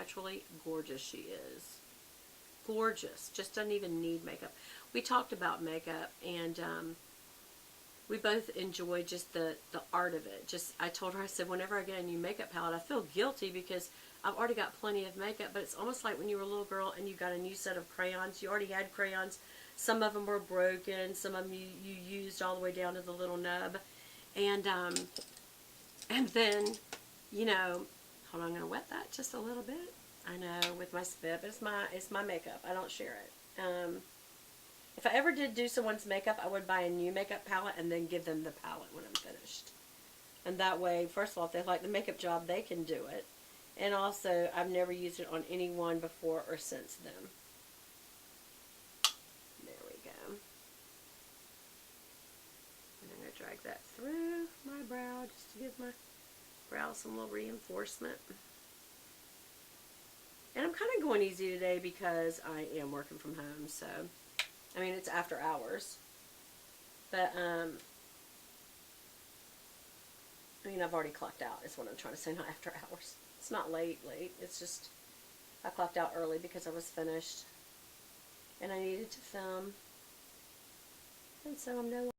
naturally gorgeous she is. Gorgeous. Just doesn't even need makeup. We talked about makeup, and we both enjoy just the art of it. Just, I told her, I said, whenever I get a new makeup palette, I feel guilty because I've already got plenty of makeup, but it's almost like when you were a little girl and you got a new set of crayons. You already had crayons. Some of them were broken. Some of them you used all the way down to the little nub. And then, you know, hold on, I'm going to wet that just a little bit. I know, with my spit, but it's my makeup. I don't share it. If I ever did do someone's makeup, I would buy a new makeup palette and then give them the palette when I'm finished. And that way, first of all, if they like the makeup job, they can do it. And also, I've never used it on anyone before or since then. There we go. And I'm going to drag that through my brow just to give my brow some little reinforcement. And I'm kind of going easy today because I am working from home, so, I mean, it's after hours. But, I mean, I've already clocked out, is what I'm trying to say, not after hours. It's not late. It's just, I clocked out early because I was finished. And I needed to film. And so I'm no